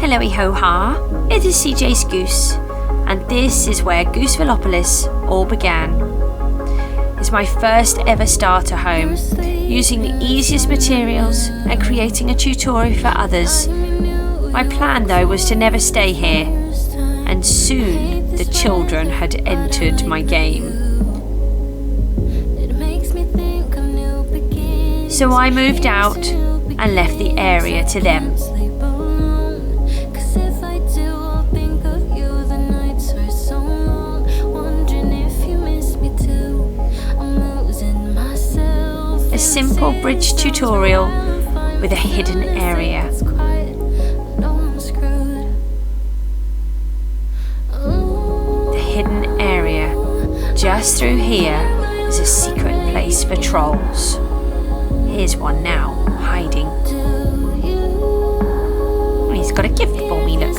Hello ho-ha, it is Cjsgoose, and this is where Goosevilleoppolis all began. It's my first ever starter home, using the easiest materials and creating a tutorial for others. My plan though was to never stay here, and soon the children had entered my game. So I moved out and left the area to them. A simple bridge tutorial with a hidden area. The hidden area just through here is a secret place for trolls. Here's one now, hiding. Oh, he's got a gift for me, look.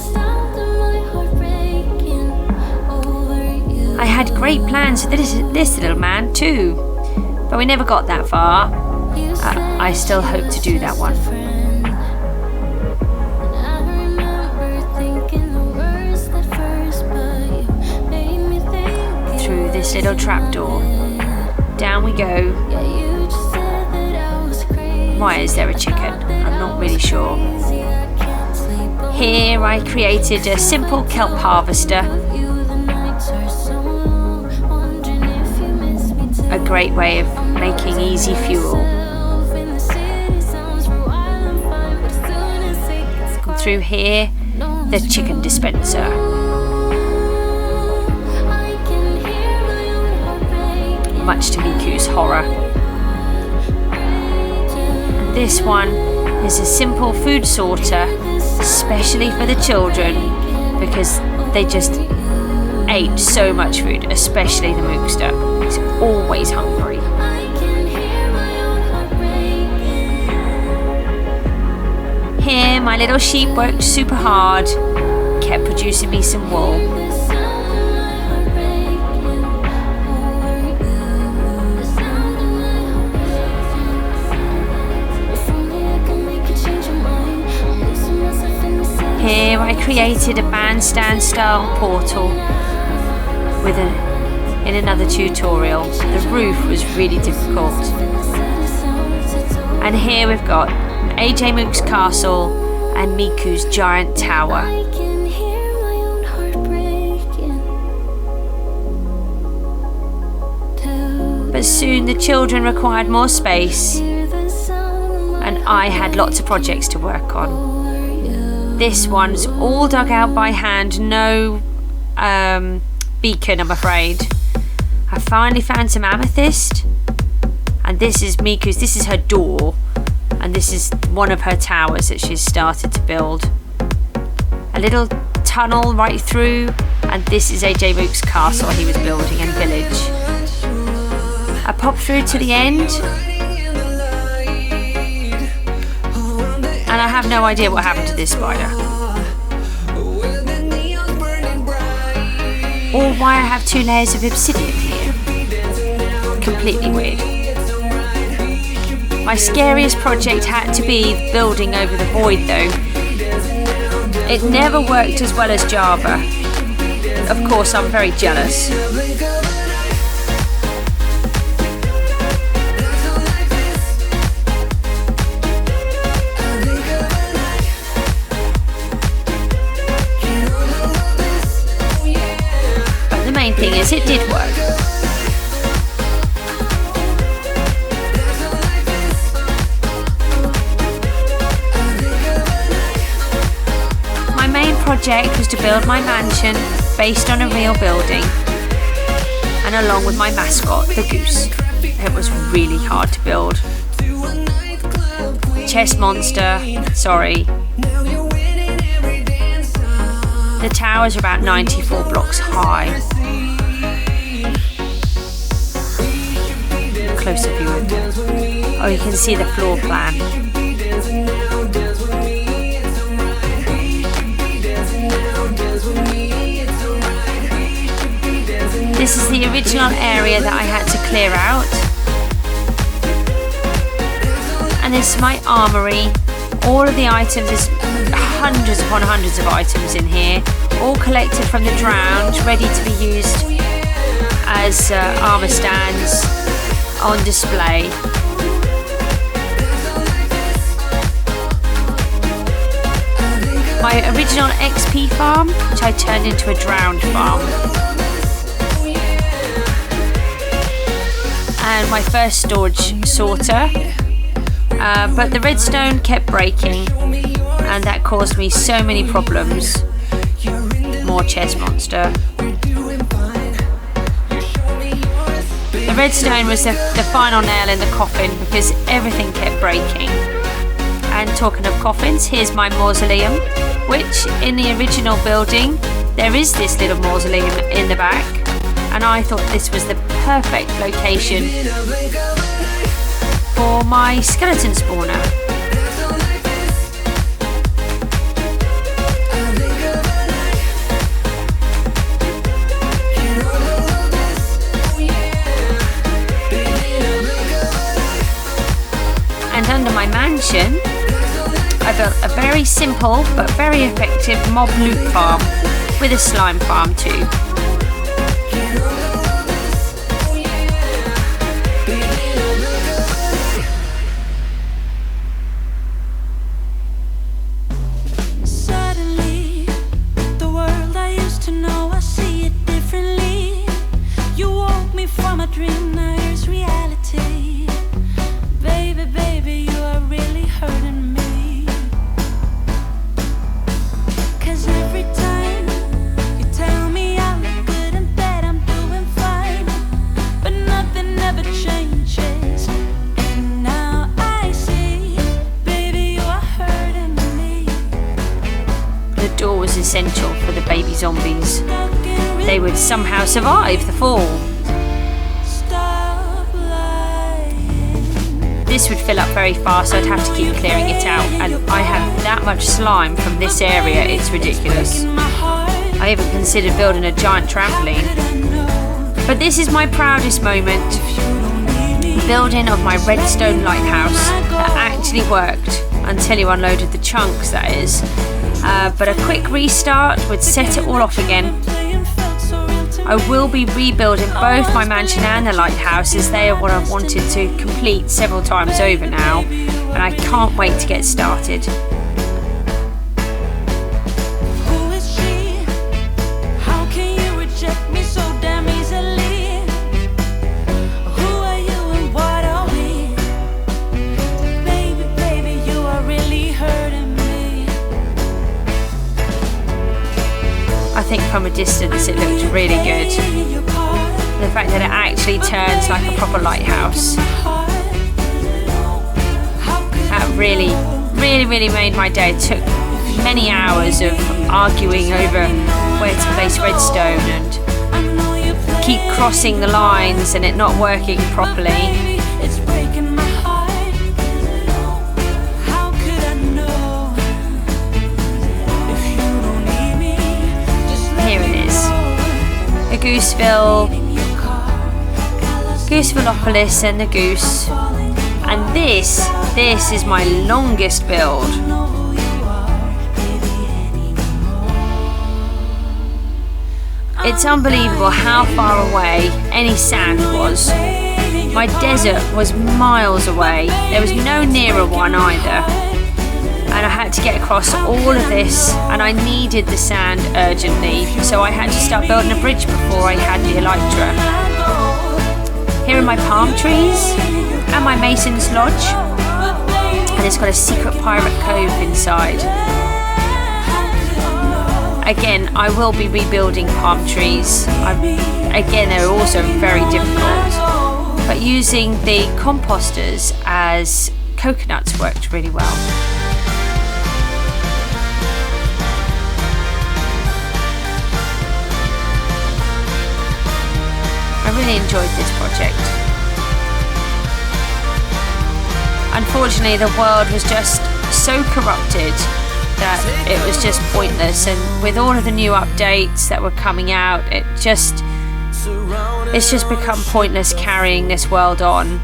I had great plans for this little man too, but we never got that far. I still hope to do that one. Through this little trapdoor, down we go. Why is there a chicken? I'm not really sure. Here I created a simple kelp harvester. A great way of making easy fuel. And through here, the chicken dispenser. Much to Miku's horror. And this one is a simple food sorter, especially for the children, because they just ate so much food, especially the mookster. He's always hungry. Here my little sheep worked super hard, kept producing me some wool. Here I created a bandstand style portal in another tutorial. The roof was really difficult. And here we've got AJ Mook's castle and Miku's giant tower. But soon the children required more space, and I had lots of projects to work on. This one's all dug out by hand, no beacon, I'm afraid. I finally found some amethyst, and this is Miku's, this is her door, and this is one of her towers that she's started to build. A little tunnel right through, and this is AJ Mook's castle he was building and village. I popped through to the end, and I have no idea what happened to this spider. Or why I have 2 layers of obsidian here. Completely weird. My scariest project had to be building over the void though. It never worked as well as Java. Of course, I'm very jealous. But the main thing is it did work. Project was to build my mansion based on a real building, and along with my mascot, the goose. It was really hard to build. Chess monster, sorry. The towers are about 94 blocks high. Closer view of them. Oh, you can see the floor plan. This is the original area that I had to clear out. And this is my armory, All of the items, there's hundreds upon hundreds of items in here, all collected from the drowned, ready to be used as armor stands on display. My original XP farm, which I turned into a drowned farm. And my first storage sorter. But the redstone kept breaking, and that caused me so many problems. More chest monster. The redstone was the final nail in the coffin because everything kept breaking. And talking of coffins, here's my mausoleum, which in the original building there is this little mausoleum in the back, and I thought this was the perfect location for my skeleton spawner. And under my mansion, I built a very simple but very effective mob loot farm with a slime farm too. Suddenly, the world I used to know, I see it differently. You woke me from a dream, now here's reality. Baby, baby, you are really hurting me. Every time you tell me I look good in bed, I'm doing fine, but nothing ever changes. And now I see, baby, you are hurting me. The door was essential for the baby zombies. They would somehow survive the fall. This would fill up very fast, so I'd have to keep clearing it out, and I have that much slime from this area, it's ridiculous. I even considered building a giant trampoline. But this is my proudest moment. The building of my redstone lighthouse that actually worked until you unloaded the chunks, that is. But a quick restart would set it all off again. I will be rebuilding both my mansion and the lighthouse, as they are what I've wanted to complete several times over now, and I can't wait to get started. Who is she? How can you reject me so damn easily? Who are you and what are we? Baby, baby, you are really hurting me. I think from a distance it looked really good. The fact that it actually turns like a proper lighthouse. That really made my day. It took many hours of arguing over where to place redstone and keep crossing the lines and it not working properly. Goosevilleoppolis and the goose, and this is my longest build. It's unbelievable how far away any sand was. My desert was miles away. There was no nearer one either, and I had to get across all of this, and I needed the sand urgently, so I had to start building a bridge before I had the elytra. Here are my palm trees and my mason's lodge, and it's got a secret pirate cove inside. Again, I will be rebuilding palm trees. Again, they're also very difficult, but using the composters as coconuts worked really well. I really enjoyed this project. Unfortunately, the world was just so corrupted that it was just pointless, and with all of the new updates that were coming out, it's just become pointless carrying this world on.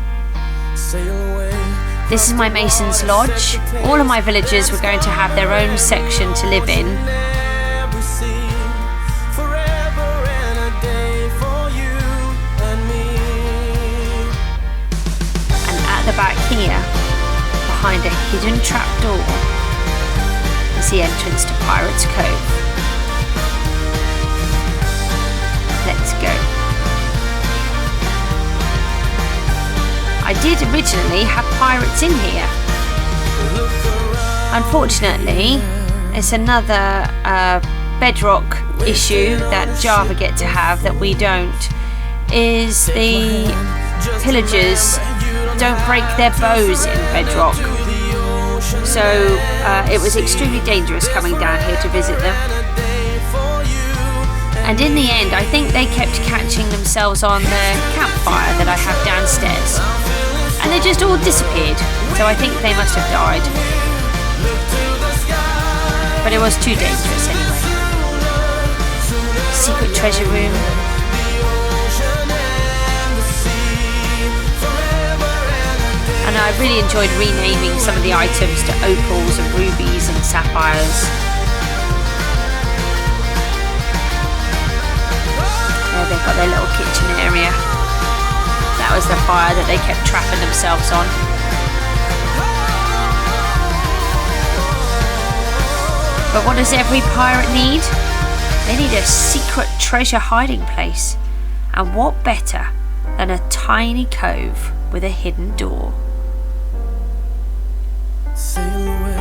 This is my Mason's Lodge. All of my villagers were going to have their own section to live in. And at the back here, behind a hidden trapdoor, is the entrance to Pirate's Cove. Let's go. I did originally have pirates in here. Unfortunately, it's another Bedrock issue that Java get to have that we don't, is the pillagers don't break their bows in Bedrock. So it was extremely dangerous coming down here to visit them. And in the end, I think they kept catching themselves on the campfire that I have downstairs. And they just all disappeared. So I think they must have died. But it was too dangerous anyway. Secret treasure room. And I really enjoyed renaming some of the items to opals and rubies and sapphires. There they've got their little kitchen area. That was the fire that they kept trapping themselves on. But what does every pirate need? They need a secret treasure hiding place. And what better than a tiny cove with a hidden door? Sail away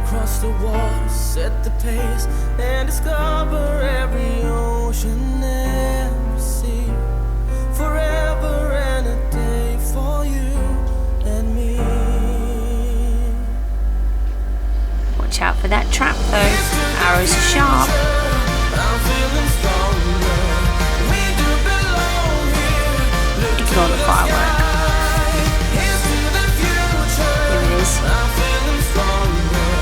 across the water, set the pace, and discover every ocean and sea. Forever and a day for you and me. Watch out for that trap though. Arrows are sharp. I'm feeling stronger. We do belong here. Ignore the firework. Here's to the future. Here it is. I'm feeling stronger.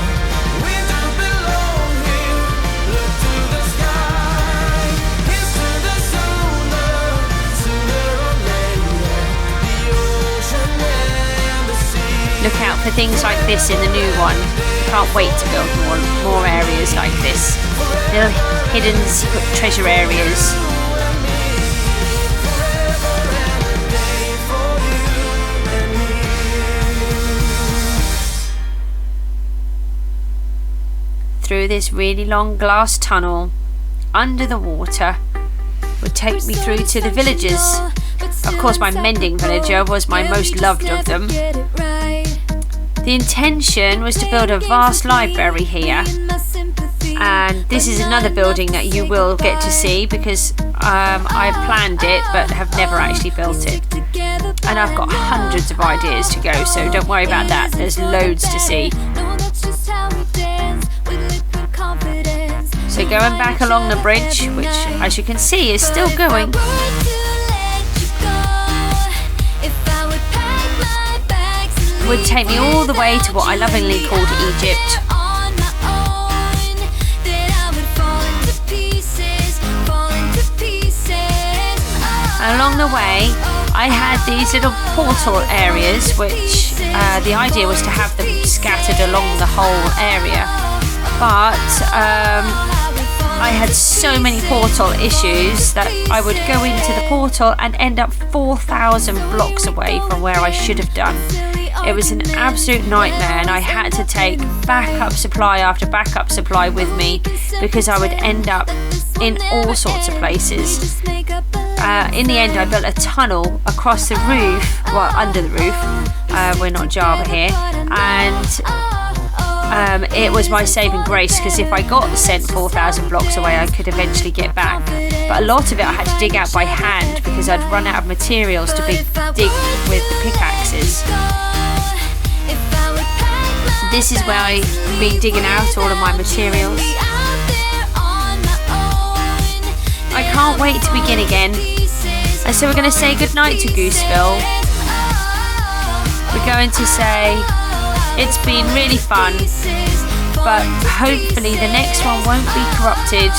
We do belong here. Look to the sky. Here's to the sooner or later. The ocean and the sea. Look out for things like this in the new one. Can't wait to build more areas like this. Little hidden secret treasure areas. Through this really long glass tunnel under the water would take me through to the villages. Of course, my mending villager was my most loved of them. The intention was to build a vast library here, and this is another building that you will get to see because I planned it but have never actually built it. And I've got hundreds of ideas to go, so don't worry about that. There's loads to see. So going back along the bridge, which as you can see is still going. Would take me all the way to what I lovingly called Egypt. And along the way I had these little portal areas which the idea was to have them scattered along the whole area, but I had so many portal issues that I would go into the portal and end up 4,000 blocks away from where I should have done. It was an absolute nightmare, and I had to take backup supply after backup supply with me because I would end up in all sorts of places. In the end I built a tunnel across the roof, well under the roof, we're not Java here, and it was my saving grace because if I got sent 4,000 blocks away I could eventually get back, but a lot of it I had to dig out by hand because I'd run out of materials to dig with the pickaxes. This is where I've been digging out all of my materials. I can't wait to begin again. And so we're going to say goodnight to Gooseville. We're going to say it's been really fun, but hopefully the next one won't be corrupted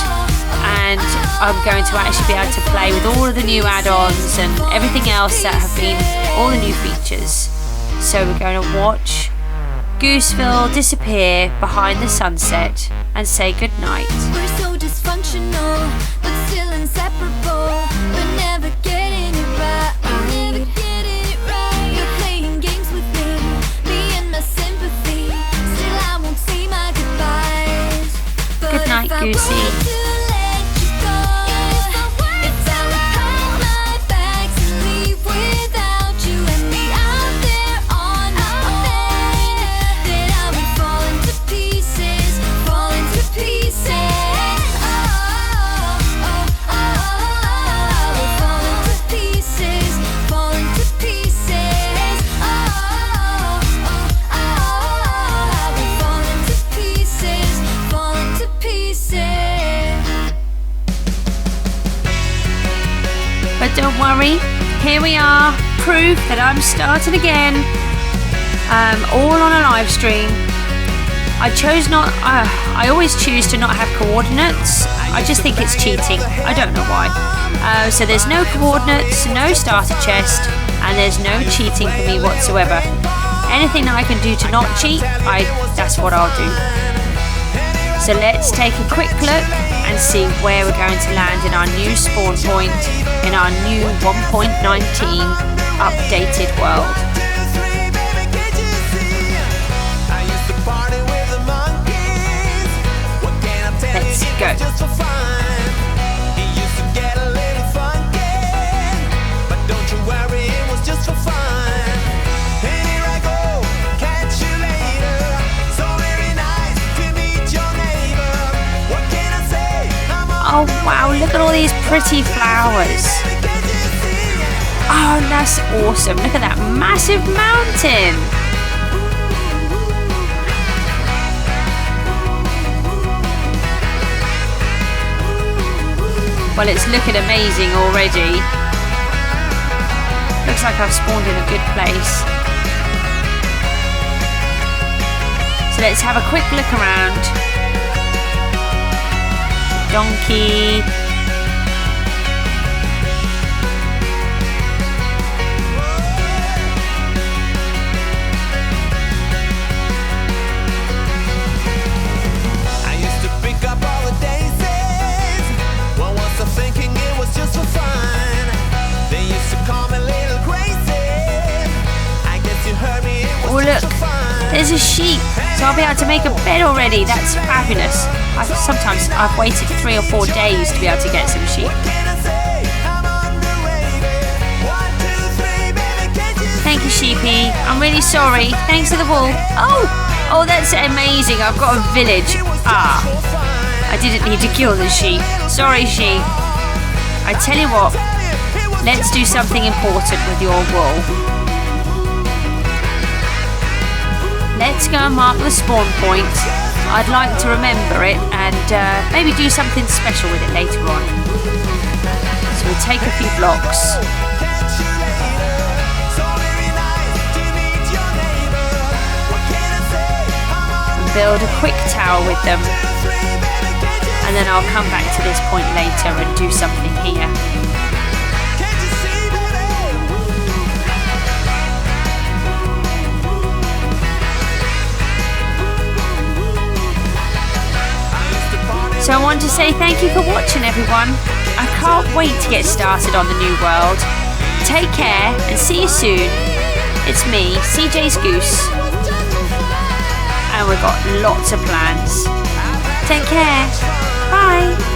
and I'm going to actually be able to play with all of the new add-ons and everything else that have been all the new features. So we're going to watch Gooseville disappear behind the sunset and say goodnight. We're so dysfunctional, but still inseparable. We're never getting it right. You're playing games with me and my sympathy. Still, I won't say my goodbyes. But Good night, if I Goosey. were to let you go, if I would pack my bags and leave without you and me out there on my own, then I would fall into pieces, fall into pieces. I would fall into pieces, fall into pieces. I would fall into pieces, fall into pieces. But don't worry, here we are, proof that I'm starting again. All on a live stream. I always choose to not have coordinates. I just think it's cheating. I don't know why. So there's no coordinates, no starter chest, and there's no cheating for me whatsoever. Anything that I can do to not cheat, that's what I'll do. So let's take a quick look and see where we're going to land in our new spawn point in our new 1.19 updated world. Let's go. Oh wow, look at all these pretty flowers. Oh, that's awesome. Look at that massive mountain. Well, it's looking amazing already. Looks like I've spawned in a good place. So let's have a quick look around. Donkey. I used to pick up all the daisies. What was I thinking? It was just for fun. They used to call me little crazy. I guess you heard me. It was Oh just look, for fun. there's a sheep. So I'll be able to make a bed already. That's fabulous. Sometimes I've waited 3 or 4 days to be able to get some sheep. Thank you, sheepy. I'm really sorry. Thanks for the wool. Oh, that's amazing. I've got a village. I didn't need to kill the sheep. Sorry, sheep. I tell you what, let's do something important with your wool. Let's go and mark the spawn point. I'd like to remember it and maybe do something special with it later on. So we'll take a few blocks. And build a quick tower with them. And then I'll come back to this point later and do something here. So I want to say thank you for watching, everyone. I can't wait to get started on the new world. Take care and see you soon. It's me, Cjsgoose. And we've got lots of plans. Take care. Bye.